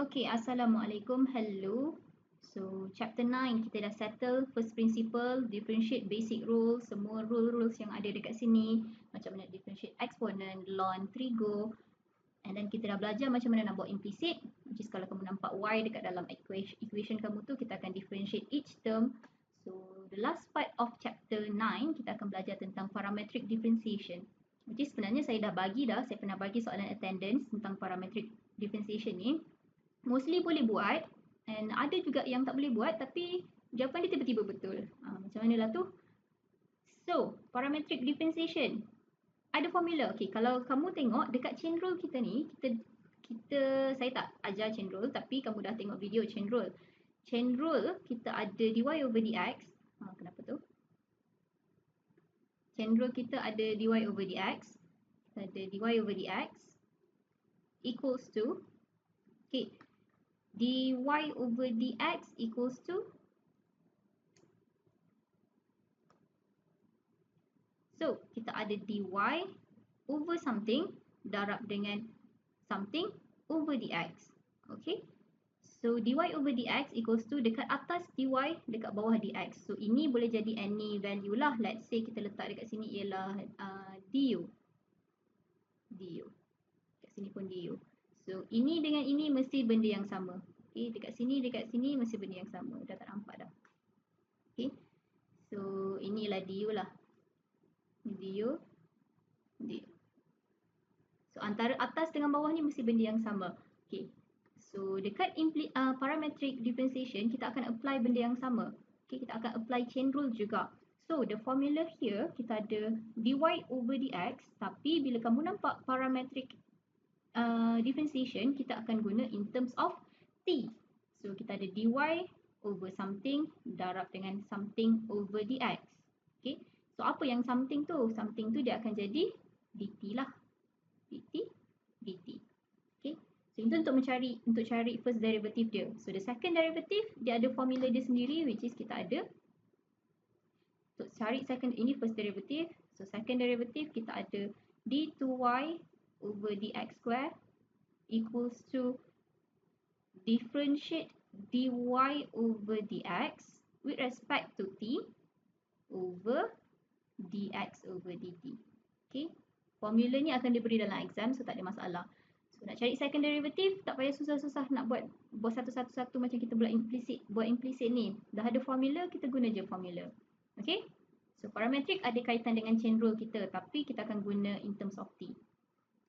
Okay, Assalamualaikum. Hello. So, chapter 9 kita dah settle first principle, differentiate basic rules, semua rules yang ada dekat sini, macam mana differentiate exponent, ln, trigo. And then kita dah belajar macam mana nak buat implicit, which is kalau kamu nampak y dekat dalam equation kamu tu, kita akan differentiate each term. So, the last part of chapter 9 kita akan belajar tentang parametric differentiation. Which is sebenarnya saya pernah bagi soalan attendance tentang parametric differentiation ni. Mostly boleh buat and ada juga yang tak boleh buat tapi jawapan dia tiba-tiba betul. Macam mana lah tu? So, parametric differentiation. Ada formula. Okay, kalau kamu tengok dekat chain rule kita ni, saya tak ajar chain rule tapi kamu dah tengok video chain rule. Chain rule kita ada dy over dx. Kenapa tu? Chain rule kita ada dy over dx. Kita ada dy over dx equals to, okay, dy over dx equals to, so kita ada dy over something darab dengan something over dx. Okay, so dy over dx equals to dekat atas dy, dekat bawah dx. So ini boleh jadi any value lah. Let's say kita letak dekat sini ialah du. Dekat sini pun du. So ini dengan ini mesti benda yang sama. Okay, dekat sini mesti benda yang sama. Dah tak nampak dah. Okay, so inilah du lah. Du. So antara atas dengan bawah ni mesti benda yang sama. Okay, so dekat parametric differentiation kita akan apply benda yang sama. Okay, kita akan apply chain rule juga. So the formula here kita ada dy over dx, tapi bila kamu nampak parametric differentiation kita akan guna in terms of t. So kita ada dy over something darab dengan something over dx. Okay, so apa yang something tu? Something tu dia akan jadi dt lah. dt. Okay, so itu untuk cari first derivative dia. So the second derivative dia ada formula dia sendiri, which is kita ada untuk cari ini first derivative. So second derivative kita ada d2y over dx square equals to differentiate dy over dx with respect to t over dx over dt. Okay, formula ni akan diberi dalam exam, so tak ada masalah. So nak cari second derivative tak payah susah-susah nak buat satu-satu macam kita buat implicit ni. Dah ada formula, kita guna je formula. Okay, so parametric ada kaitan dengan chain rule kita tapi kita akan guna in terms of t.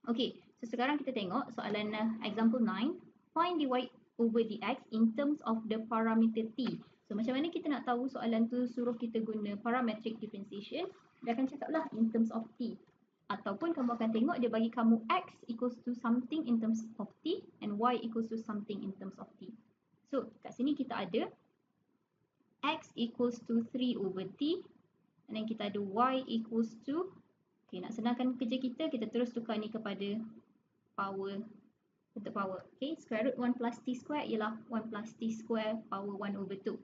Okay, so sekarang kita tengok soalan example 9. Find dy over dx in terms of the parameter t. So macam mana kita nak tahu soalan tu suruh kita guna parametric differentiation? Dia akan cakap lah in terms of t. Ataupun kamu akan tengok dia bagi kamu x equals to something in terms of t and y equals to something in terms of t. So kat sini kita ada x equals to 3 over t and then kita ada y equals to, okay, nak senangkan kerja kita terus tukar ni kepada power, bentuk power. Okay, square root 1 plus t square ialah 1 plus t square power 1 over 2.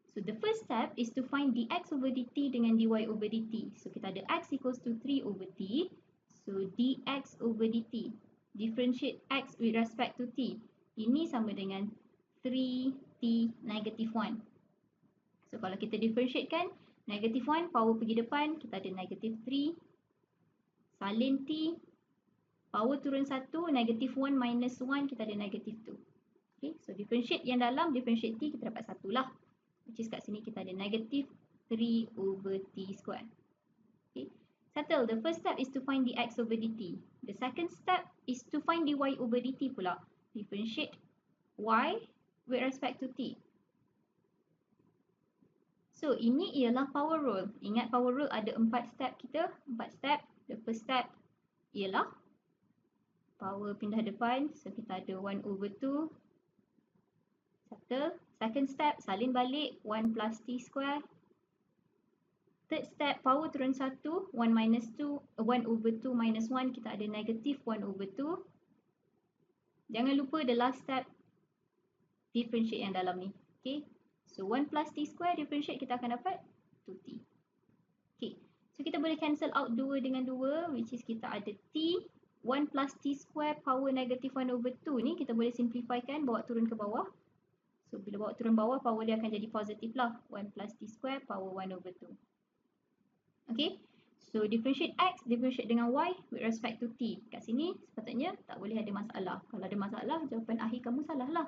So the first step is to find dx over dt dengan dy over dt. So kita ada x equals to 3 over t. So dx over dt. Differentiate x with respect to t. Ini sama dengan 3t negative 1. So kalau kita differentiatekan, negative 1 power pergi depan, kita ada negative 3. Salin t, power turun 1, negative 1 minus 1, kita ada negative 2. Okay, so differentiate yang dalam, differentiate t, kita dapat 1 lah. Which is kat sini kita ada negative 3 over t square. Okay, settle. The first step is to find dx over dt. The second step is to find dy over dt pula. Differentiate y with respect to t. So ini ialah power rule. Ingat power rule ada 4 step kita. 4 step. The first step ialah power pindah depan. So kita ada 1 over 2. Settle. Second step, salin balik 1 plus t square. Third step, power turun 1, 1 minus 2, 1 over 2 minus 1, kita ada negative 1 over 2. Jangan lupa the last step, differentiate yang dalam ni. Okay, so 1 plus t square differentiate kita akan dapat 2t. Okay, so kita boleh cancel out 2 dengan 2, which is kita ada t 1 plus t square power negative 1 over 2 ni kita boleh simplifykan, bawa turun ke bawah. So bila bawa turun bawah, power dia akan jadi positif lah. 1 plus t square power 1 over 2. Okay, so differentiate x, differentiate dengan y with respect to t. Kat sini sepatutnya tak boleh ada masalah. Kalau ada masalah, jawapan akhir kamu salah lah.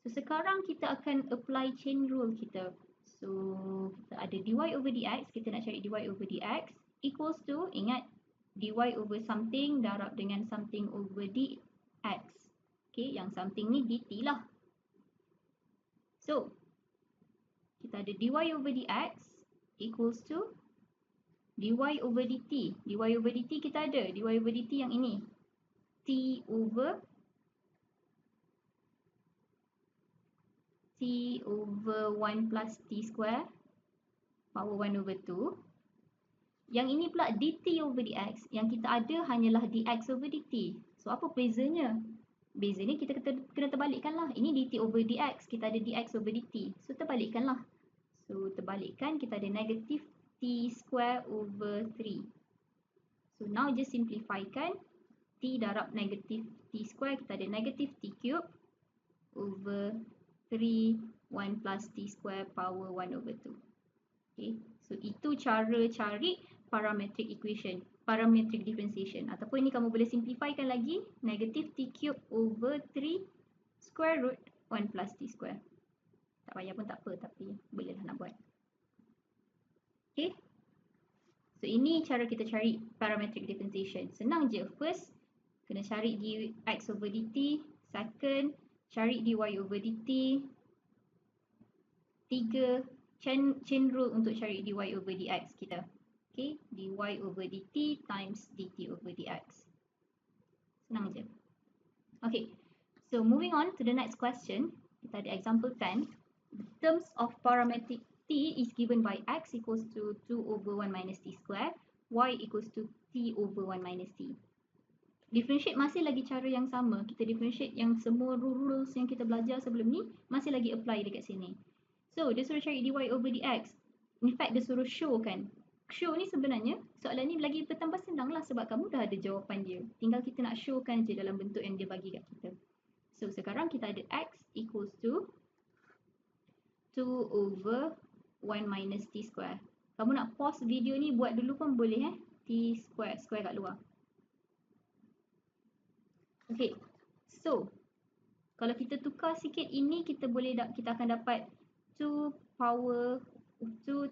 So sekarang kita akan apply chain rule kita. So kita ada dy over dx, kita nak cari dy over dx equals to, ingat dy over something darab dengan something over dx. Okay, yang something ni dt lah. So kita ada dy over dx equals to dy over dt. Dy over dt kita ada. Dy over dt yang ini. T over 1 plus t square power 1 over 2. Yang ini pula dt over dx. Yang kita ada hanyalah dx over dt. So apa bezanya? Bezanya kita kena terbalikkan lah. Ini dt over dx. Kita ada dx over dt. So terbalikkan lah. So terbalikkan, kita ada negative t square over 3. So now just simplifykan. T darab negative t square, kita ada negative t cube over 3 1 plus t square power 1 over 2. Okay, so itu cara cari parametric equation, parametric differentiation. Ataupun ini kamu boleh simplifykan lagi, negative t cube over 3 square root 1 plus t square. Tak payah pun tak apa, tapi bolehlah nak buat. Okay, so ini cara kita cari parametric differentiation. Senang je. First, kena cari dx over dt. Second, cari dy over dt. 3, chain rule untuk cari dy over dx kita. Okay, dy over dt times dt over dx. Senang je. Okay, so moving on to the next question. Kita ada example 10. The terms of parametric t is given by x equals to 2 over 1 minus t square, y equals to t over 1 minus t. Differentiate masih lagi cara yang sama. Kita differentiate yang semua rules yang kita belajar sebelum ni masih lagi apply dekat sini. So, dia suruh cari dy over dx. In fact, dia suruh show kan. Show ni sebenarnya, soalan ni lagi bertambah senang lah sebab kamu dah ada jawapan dia. Tinggal kita nak showkan je dalam bentuk yang dia bagi kat kita. So, sekarang kita ada x equals to 2 over 1 minus t square. Kamu nak pause video ni buat dulu pun boleh t square, square kat luar. Okay, so kalau kita tukar sikit ini, kita akan dapat 2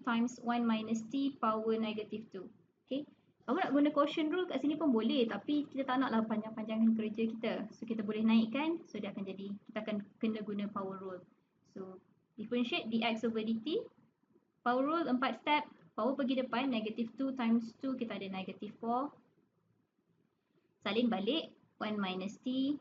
times 1 minus t power negative 2. Okay, kamu nak guna quotient rule kat sini pun boleh, tapi kita tak naklah panjang-panjangkan kerja kita. So kita boleh naikkan, so dia akan jadi, kita akan kena guna power rule. So differentiate dx over dt. Power rule 4 step, power pergi depan, negative 2 times 2 kita ada negative 4. Salin balik, 1 minus t.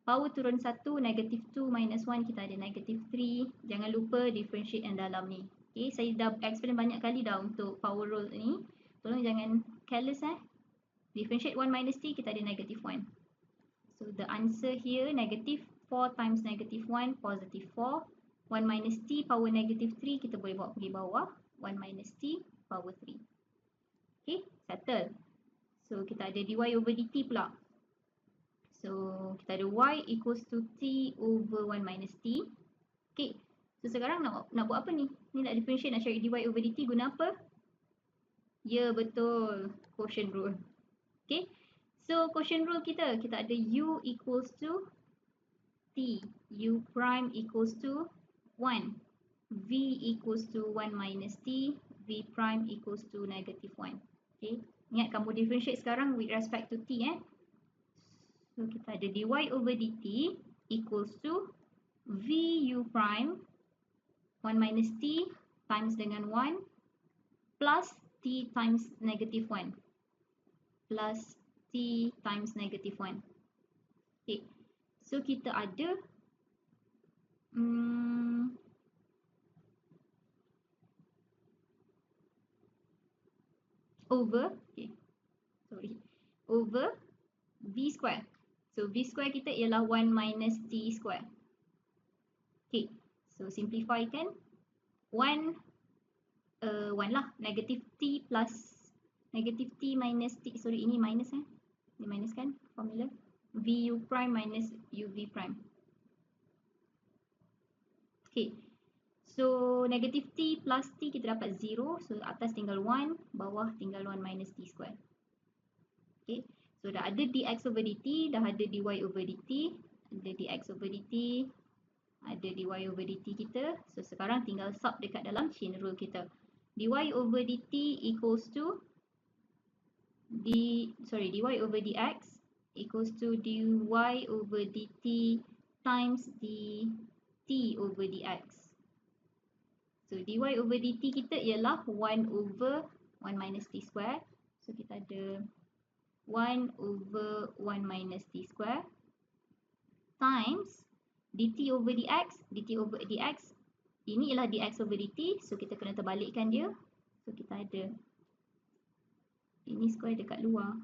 Power turun 1, negative 2 minus 1 kita ada negative 3. Jangan lupa differentiate yang dalam ni. Okay, saya dah explain banyak kali dah untuk power rule ni. Tolong jangan careless Differentiate 1 minus t kita ada negative 1. So the answer here negative 4 times negative 1 positive 4. 1 minus t power negative 3 kita boleh bawa pergi bawah. 1 minus t power 3. Okay, settle. So kita ada dy over dt pula. So kita ada y equals to t over 1 minus t. Okay, so sekarang nak buat apa ni? Ni nak differentiate, nak cari dy over dt guna apa? Ya, betul, quotient rule. Okay, so quotient rule kita ada u equals to t, u prime equals to 1, v equals to 1 minus t, v prime equals to negative 1. Okay, ingat kamu differentiate sekarang with respect to t So kita ada dy over dt equals to vu prime 1 minus t times dengan 1 plus t times negative 1 plus t times negative 1. Okay, so kita ada over v square. So v square kita ialah 1 minus t square. Okay, so simplify kan. 1 lah, negative t plus negative t minus t, sorry ini minus Diminuskan formula VU prime minus UV prime. Okay. So negative T plus T kita dapat 0. So atas tinggal 1, bawah tinggal 1 minus T square. Okay. So dah ada dx over dt, dah ada dy over dt, ada dx over dt, ada dy over dt kita. So sekarang tinggal sub dekat dalam chain rule kita. dy over dt equals to dy over dx equals to dy over dt times dt over dx. So dy over dt kita ialah 1 over 1 minus t square. So kita ada 1 over 1 minus t square times dt over dx, ini ialah dx over dt, so kita kena terbalikkan dia. So kita ada ini square dekat luar.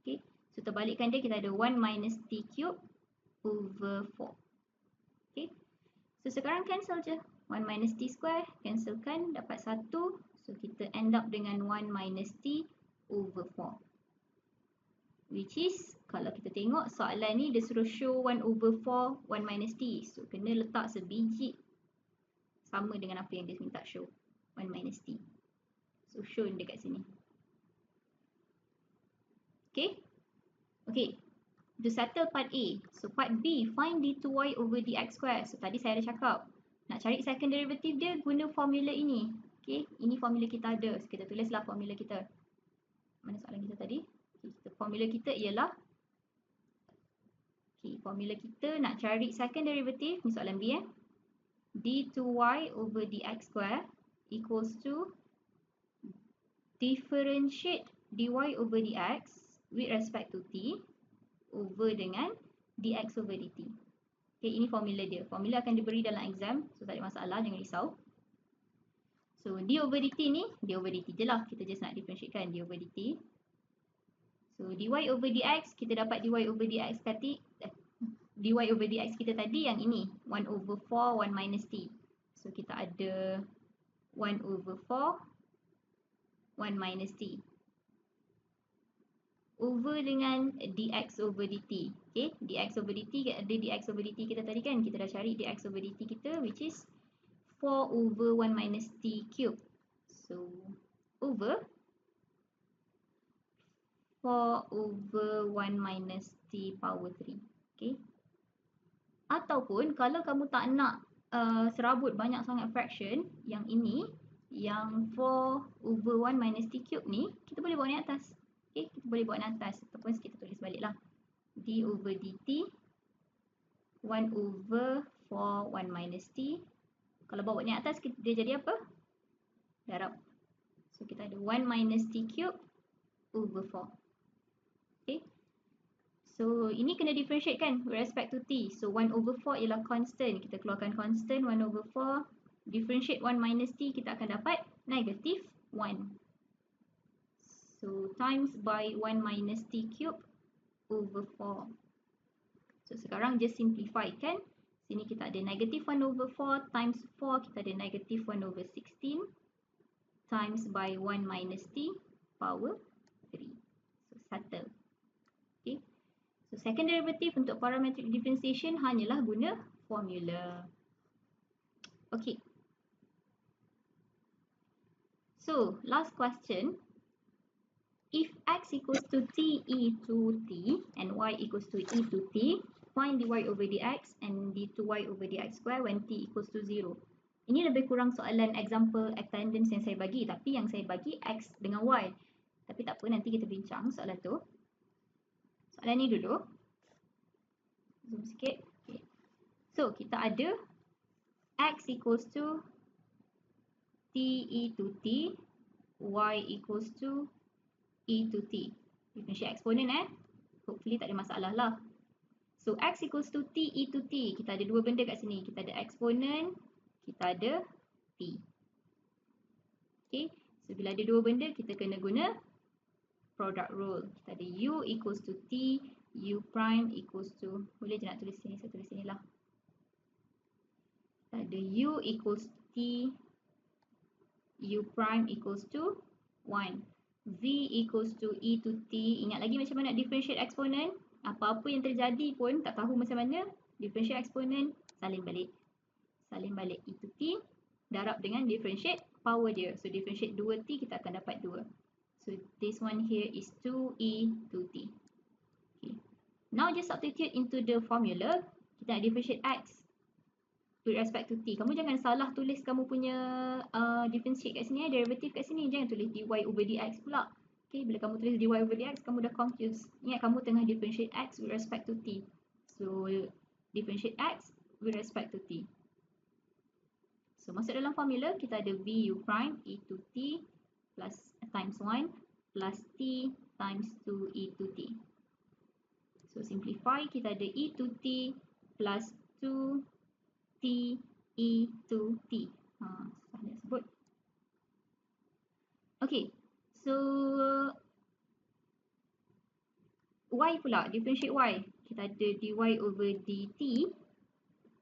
Okay, so terbalikkan dia, kita ada 1 minus t cube over 4. Okay, so sekarang cancel je. 1 minus t square, cancelkan, dapat 1. So kita end up dengan 1 minus t over 4. Which is, kalau kita tengok soalan ni dia suruh show 1 over 4, 1 minus t. So kena letak sebiji sama dengan apa yang dia minta show, 1 minus t. So show dekat sini. Okay. Okay. To settle part A. So part B, find d2y over dx square. So tadi saya ada cakap, nak cari second derivative dia guna formula ini. Okay. Ini formula kita ada. So kita tulislah formula kita. Mana soalan kita tadi? Okay, formula kita ialah, okay, formula kita nak cari second derivative, ni soalan B d2y over dx square equals to differentiate dy over dx with respect to t over dengan dx over dt. Okay, ini formula dia. Formula akan diberi dalam exam, so tak ada masalah, jangan risau. So d over dt ni, d over dt je lah, kita just nak differentiatekan d over dt. So dy over dx, kita dapat dy over dx tadi, dy over dx kita tadi yang ini, 1 over 4, 1 minus t. So kita ada 1 over 4, 1 minus t. Over dengan dx over dt. Okay, dx over dt, ada dx over dt kita tadi kan, kita dah cari dx over dt kita, which is 4 over 1 minus t cube. So over 4 over 1 minus t power 3. Okay. Ataupun kalau kamu tak nak serabut banyak sangat fraction, yang ini, yang 4 over 1 minus t cube ni, kita boleh bawa ni atas. Okay, kita boleh bawa ni atas. Ataupun kita tulis balik lah. D over dt 1 over 4 1 minus t. Kalau bawa ni atas, dia jadi apa? Darab. So kita ada 1 minus t cube over 4. Okay. So ini kena differentiate kan with respect to t. So 1 over 4 ialah constant. Kita keluarkan constant 1 over 4. Differentiate 1 minus t, kita akan dapat negative 1. So times by 1 minus t cube over 4. So sekarang just simplify kan. Sini kita ada negative 1 over 4 times 4, kita ada negative 1 over 16 times by 1 minus t power 3. So settle. Okay. So second derivative untuk parametric differentiation hanyalah guna formula. Okay. So last question. If x equals to t e to t and y equals to e to t, find dy over dx and d2y over dx square when t equals to 0. Ini lebih kurang soalan example attendance yang saya bagi, tapi yang saya bagi x dengan y. Tapi tak apa, nanti kita bincang soalan tu. Soalan ni dulu. Zoom sikit. Okay. So kita ada x equals to t e to t, y equals to e to t. Differentiate exponent hopefully tak ada masalah lah. So x equals to t e to t. Kita ada dua benda kat sini. Kita ada exponent, kita ada t. Okay. So bila ada dua benda, kita kena guna product rule. Kita ada u equals to t, u prime equals to, boleh je nak tulis sini, saya tulis sini lah. Kita ada u equals to t, u prime equals to 1. V equals to E to T. Ingat lagi macam mana differentiate exponent? Apa-apa yang terjadi pun tak tahu macam mana. Differentiate exponent, salin balik. Salin balik E to T. Darab dengan differentiate power dia. So differentiate 2T, kita akan dapat 2. So this one here is 2E to T. Okay. Now just substitute into the formula. Kita nak differentiate X with respect to T. Kamu jangan salah tulis kamu punya differentiate kat sini, derivative kat sini. Jangan tulis dy over dx pula. Okay, bila kamu tulis dy over dx, kamu dah confused. Ingat kamu tengah differentiate X with respect to T. So, differentiate X with respect to T. So, masuk dalam formula, kita ada v u prime e to T plus times 1 plus T times 2 e to T. So, simplify, kita ada e to T plus 2 T E to T. Susah nak sebut. Okay, so Y pula, differentiate Y. Kita ada dy over dt.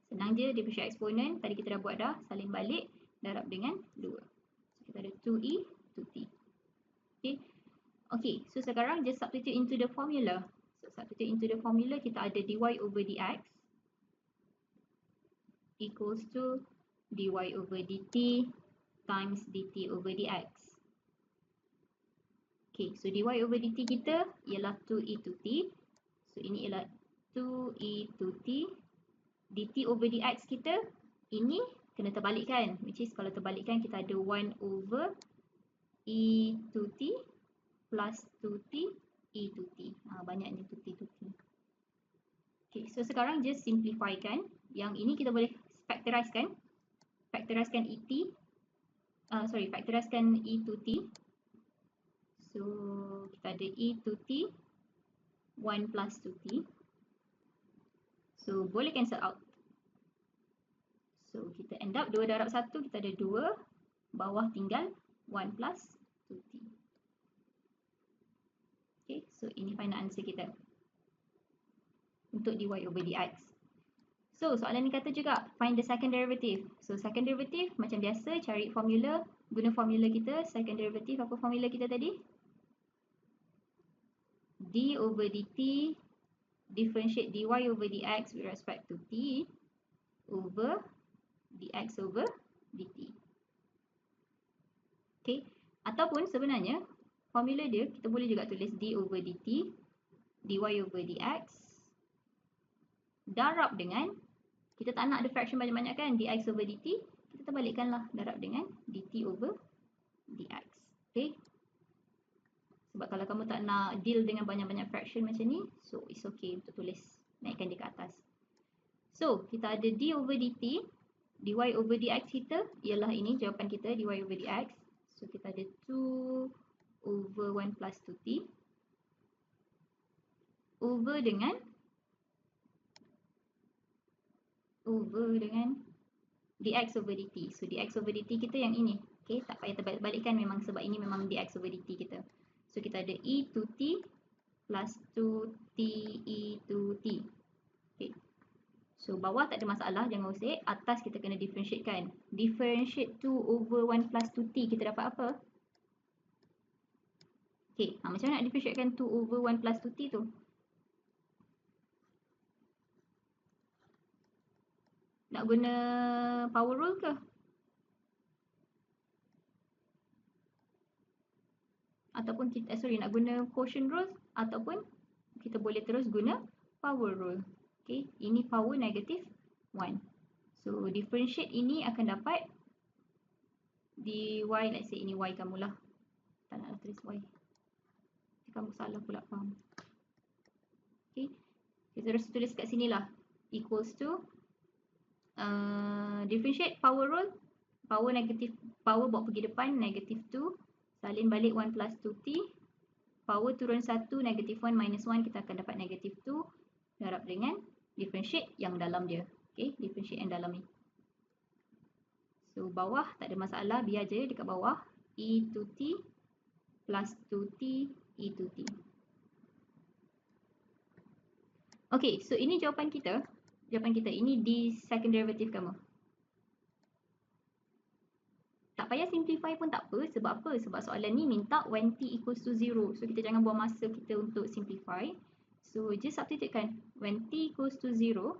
Senang je, differentiate exponent. Tadi kita dah buat dah, salin balik, darab dengan 2. So, kita ada 2E to T. Okay, so sekarang just substitute into the formula. So, substitute into the formula, kita ada dy over dx equals to dy over dt times dt over dx. Okay, so dy over dt kita ialah 2e to t. So, ini ialah 2e to t. dt over dx kita, ini kena terbalikkan. Which is kalau terbalikkan kita ada 1 over e to t plus 2t e to t. Banyaknya 2t, 2t. Okay, so sekarang just simplifykan. Yang ini kita boleh factorizekan. Factorizekan factorizekan e to t. So, kita ada e to t 1 plus 2t. So, boleh cancel out. So, kita end up 2 darab 1, kita ada 2. Bawah tinggal 1 plus 2t. Okay, so ini final answer kita untuk dy over dx. So, soalan ni kata juga find the second derivative. So, second derivative macam biasa cari formula. Guna formula kita, second derivative apa formula kita tadi? D over dt differentiate dy over dx with respect to t over dx over dt. Okay, ataupun sebenarnya formula dia kita boleh juga tulis d over dt dy over dx darab dengan, kita tak nak ada fraction banyak-banyak kan, dx over dt, kita terbalikkanlah, darab dengan dt over dx. Okay, sebab kalau kamu tak nak deal dengan banyak-banyak fraction macam ni, so it's okay untuk tulis, naikkan dia ke atas. So, kita ada d over dt, dy over dx kita ialah ini jawapan kita, dy over dx. So, kita ada 2 over 1 plus 2t over dengan dx over dt. So, dx over dt kita yang ini. Okay, tak payah terbalik-balikkan memang sebab ini memang dx over dt kita. So, kita ada e to t plus 2t e to t. Okay. So, bawah tak ada masalah, jangan usik. Atas kita kena differentiate kan. Differentiate 2 over 1 plus 2t, kita dapat apa? Okay, macam mana nak differentiatekan 2 over 1 plus 2t tu? Nak guna power rule ke? Ataupun kita, nak guna quotient rule, ataupun kita boleh terus guna power rule. Okay, ini power negative 1. So, differentiate ini akan dapat dy, let's say ini y kamulah. Tak naklah tulis y. Kamu salah pula faham. Okay, kita terus tulis kat sini lah. Equals to differentiate power rule. Power negative, power bawa pergi depan, negative 2. Salin balik 1 plus 2t. Power turun 1, negative 1 minus 1, kita akan dapat negative 2. Darab dengan differentiate yang dalam dia. Okay, differentiate yang dalam ni. So, bawah tak ada masalah, biar je dekat bawah. E to t plus 2t e to t. Okay, so ini jawapan kita. Jawapan kita ini di second derivative kamu. tak payah simplify pun tak apa. Sebab apa? Sebab soalan ni minta when t equals to 0. So kita jangan buang masa kita untuk simplify. So just substitutekan when t equals to 0,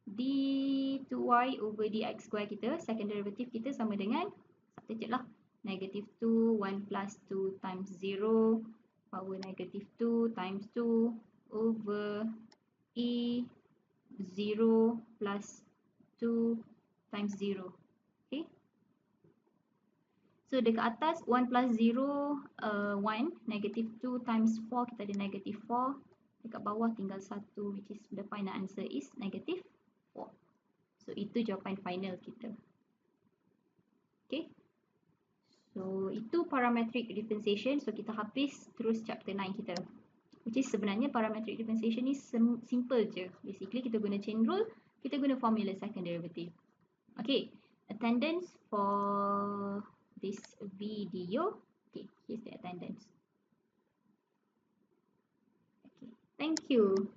d2y over dx square kita, second derivative kita sama dengan, substitute lah, negative 2, 1 plus 2 times 0, power negative 2 times 2 over e 0 plus 2 times 0. Okay. So dekat atas 1 plus 0, 1, negative 2 times 4, kita ada negative 4. Dekat bawah tinggal 1, which is the final answer is negative 4. So itu jawapan final kita. Okay. So itu parametric differentiation. So kita habis terus chapter 9 kita. Which is sebenarnya parametric differentiation ni simple je. Basically kita guna chain rule, kita guna formula second derivative. Okay. Attendance for this video. Okay, here's the attendance. Okay, thank you.